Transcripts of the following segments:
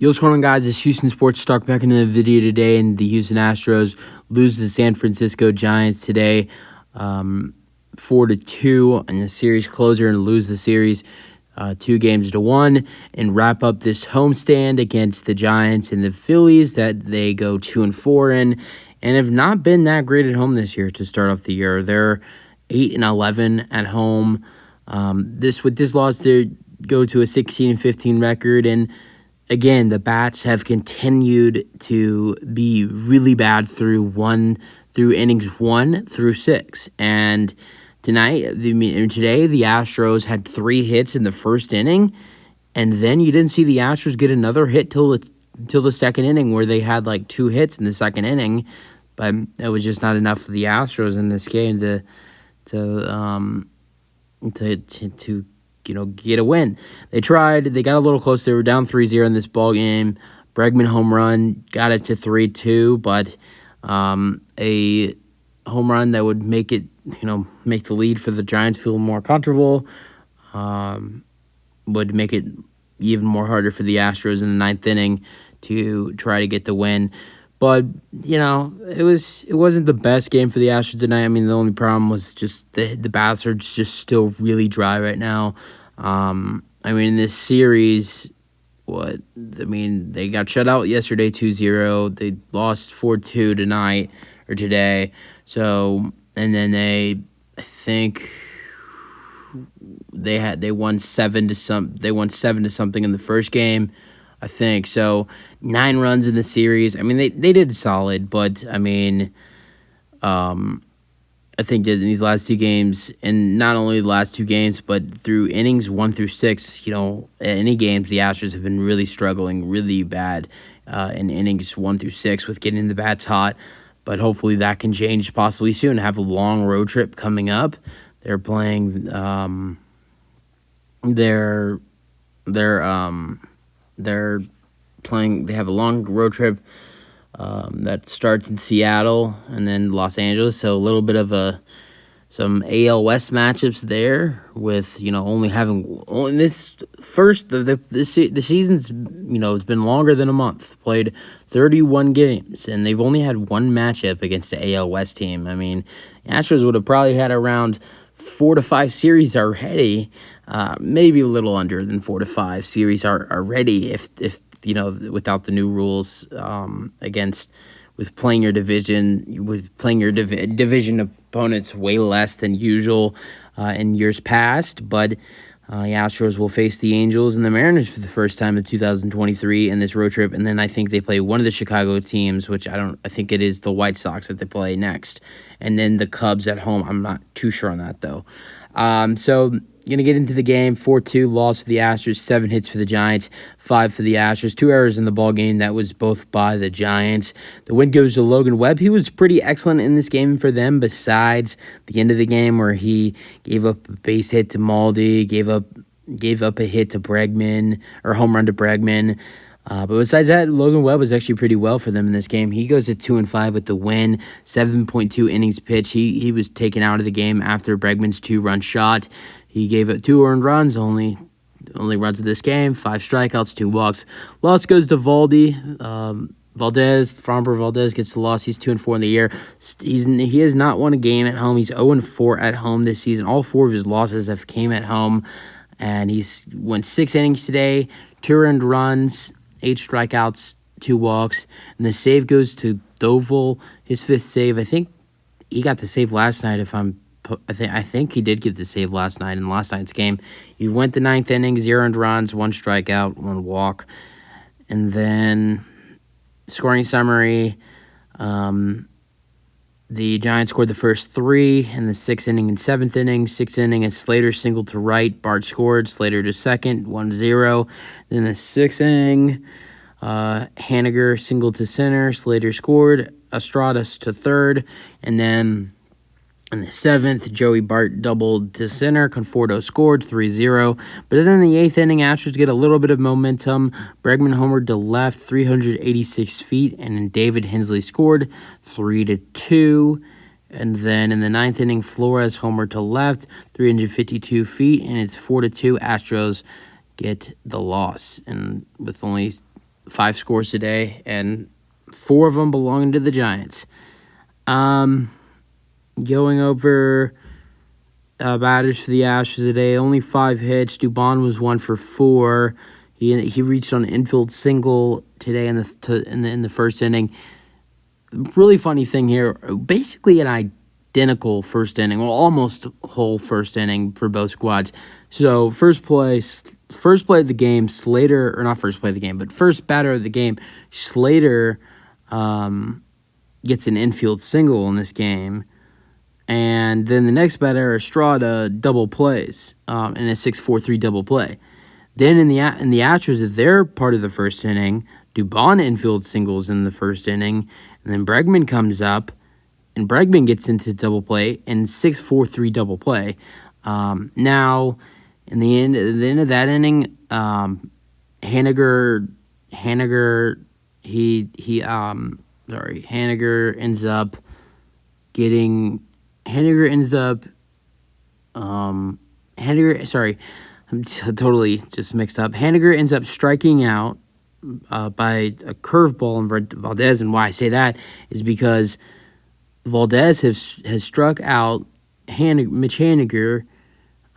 Yo, what's going on, guys? It's Houston Sports Talk back into the video today, and the Houston Astros lose to the San Francisco Giants today, 4-2 in the series closer, and lose the series 2-1, and wrap up this homestand against the Giants and the Phillies that they go 2-4 in, and have not been that great at home this year to start off the year. They're 8-11 at home. With this loss, they go to a 16-15 record, and again, the bats have continued to be really bad through innings 1 through 6. And today, the Astros had 3 hits in the first inning, and then you didn't see the Astros get another hit till the second inning, where they had like 2 hits in the second inning, but it was just not enough for the Astros in this game to get a win. They tried. They got a little close. They were down 3-0 in this ball game. Bregman home run got it to 3-2, but a home run that would make the lead for the Giants feel more comfortable, would make it even more harder for the Astros in the ninth inning to try to get the win. But, it wasn't the best game for the Astros tonight. I mean, the only problem was just the bats are just still really dry right now. In this series, they got shut out yesterday 2-0. They lost 4-2 today. So, and then they won 7 to something in the first game, I think. So 9 runs in the series. I mean, they did solid, but I think that in these last 2 games, and not only the last 2 games, but through innings 1 through 6, any games, the Astros have been really struggling really bad in innings 1 through 6 with getting the bats hot. But hopefully that can change possibly soon. Have a long road trip coming up. They're playing. They're playing. They have a long road trip that starts in Seattle and then Los Angeles. So a little bit of some AL West matchups there, with only this first the season's it's been longer than a month. Played 31 games, and they've only had one matchup against the AL West team. I mean, Astros would have probably had around 4 to 5 series already, maybe a little under than 4 to 5 series already if without the new rules with playing your division opponents way less than usual in years past. But the Astros will face the Angels and the Mariners for the first time in 2023 in this road trip, and then I think they play one of the Chicago teams, which I think it is the White Sox that they play next, and then the Cubs at home. I'm not too sure on that though. So going to get into the game. 4-2 loss for the Astros, 7 hits for the Giants, 5 for the Astros, 2 errors in the ball game. That was both by the Giants. The win goes to Logan Webb. He was pretty excellent in this game for them, besides the end of the game where he gave up a base hit to Maldi, gave up a hit to Bregman, or home run to Bregman. But besides that, Logan Webb was actually pretty well for them in this game. He goes to 2-5 with the win, 7.2 innings pitched. He was taken out of the game after Bregman's 2-run shot. He gave up 2 earned runs, only runs of this game, 5 strikeouts, 2 walks. Loss goes to Framber Valdez gets the loss. He's 2-4 in the year. He has not won a game at home. He's 0-4 at home this season. All 4 of his losses have came at home, and he's went 6 innings today, 2 earned runs, 8 strikeouts, 2 walks, and the save goes to Doval, his 5th save. I think he got the save last night. I think he did get the save last night in last night's game. He went the 9th inning, 0 earned runs, 1 strikeout, 1 walk, and then scoring summary. The Giants scored the first 3 in the 6th inning and 7th inning. 6th inning, and Slater singled to right. Bart scored. Slater to second, 1-0. Then the 6th inning, Haniger singled to center. Slater scored. Estradas to third. And then in the 7th, Joey Bart doubled to center. Conforto scored, 3-0. But then in the 8th inning, Astros get a little bit of momentum. Bregman homered to left, 386 feet, and then David Hensley scored, 3-2. And then in the 9th inning, Flores homered to left, 352 feet, and it's 4-2. Astros get the loss. And with only 5 scores today, and 4 of them belonging to the Giants. Going over batters for the Astros today, only 5 hits. Dubon was 1 for 4. He reached on an infield single today in the first inning. Really funny thing here, basically an identical first inning, well, almost whole first inning for both squads. So first play of the game, Slater, or not first play of the game, but first batter of the game, Slater gets an infield single in this game. And then the next batter, Estrada, double plays in a 6-4-3 double play. Then in the Astros, if they're part of the first inning, Dubon infield singles in the first inning, and then Bregman comes up, and Bregman gets into double play in 6-4-3 double play. Now, in the end of that inning, Haniger ends up getting. Haniger ends up striking out by a curveball in Valdez, and why I say that is because Valdez has struck out Mitch Haniger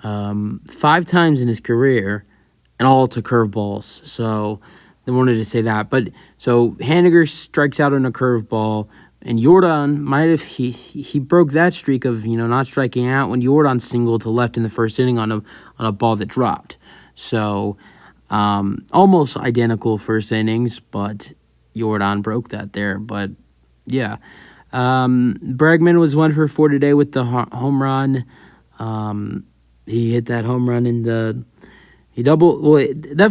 5 times in his career, and all to curveballs. So I wanted to say that. But so Haniger strikes out on a curveball. And Jordan might have he broke that streak of not striking out when Jordan singled to left in the first inning on a ball that dropped. So almost identical first innings, but Jordan broke that there. But yeah, Bregman was 1 for 4 today with the home run. He hit that home run in that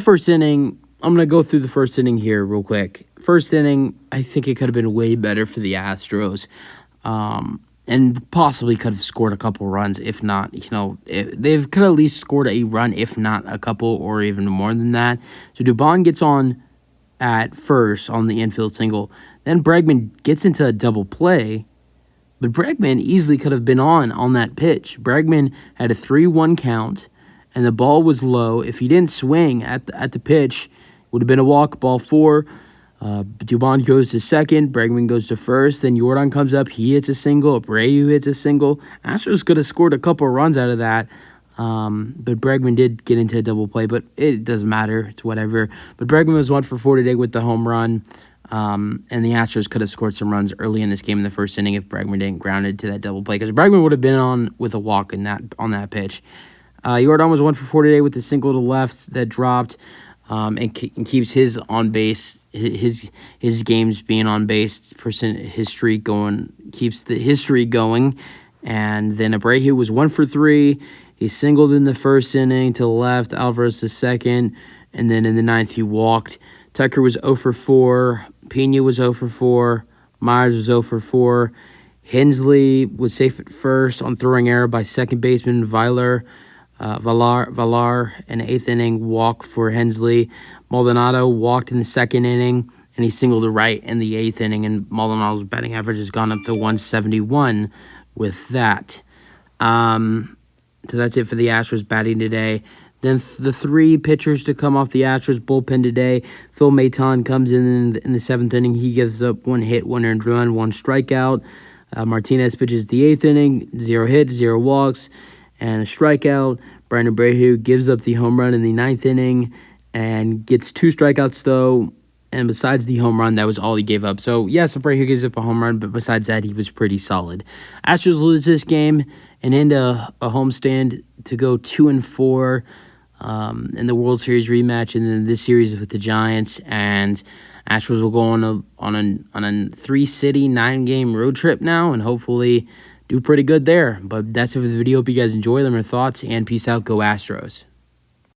first inning. I'm going to go through the first inning here real quick. First inning, I think it could have been way better for the Astros, and possibly could have scored a couple runs, if not, they could at least scored a run, if not a couple, or even more than that. So Dubon gets on at first on the infield single. Then Bregman gets into a double play, but Bregman easily could have been on that pitch. Bregman had a 3-1 count, and the ball was low. If he didn't swing at the pitch, it would have been a walk, ball 4. Dubon goes to second, Bregman goes to first, then Jordan comes up, he hits a single, Abreu hits a single. Astros could have scored a couple runs out of that, but Bregman did get into a double play, but it doesn't matter, it's whatever. But Bregman was 1 for 4 today with the home run, and the Astros could have scored some runs early in this game in the first inning if Bregman didn't ground it to that double play, because Bregman would have been on with a walk on that pitch. Jordan was 1 for 4 today with the single to left that dropped, and keeps his on base, his games being on base his streak going, keeps his streak going. And then Abreu was 1 for 3. He singled in the first inning to the left, Alvarez the second, and then in the 9th he walked. Tucker was 0 for 4. Pena was 0 for 4. Myers was 0 for 4. Hensley was safe at first on throwing error by second baseman Valar, an 8th inning walk for Hensley. Maldonado walked in the 2nd inning, and he singled to right in the 8th inning, and Maldonado's batting average has gone up to 171 with that. So that's it for the Astros batting today. Then the 3 pitchers to come off the Astros bullpen today. Phil Maton comes in the 7th inning. He gives up 1 hit, 1 earned run, 1 strikeout. Martinez pitches the 8th inning, 0 hits, 0 walks, and a strikeout. Brandon Abreu gives up the home run in the 9th inning and gets 2 strikeouts, though. And besides the home run, that was all he gave up. So, yes, Abreu gives up a home run, but besides that, he was pretty solid. Astros lose this game and end a homestand to go 2-4 in the World Series rematch, and then this series with the Giants. And Astros will go on a 3-city, 9-game road trip now, and hopefully do pretty good there. But that's it for the video. Hope you guys enjoy them, or thoughts, and peace out. Go Astros.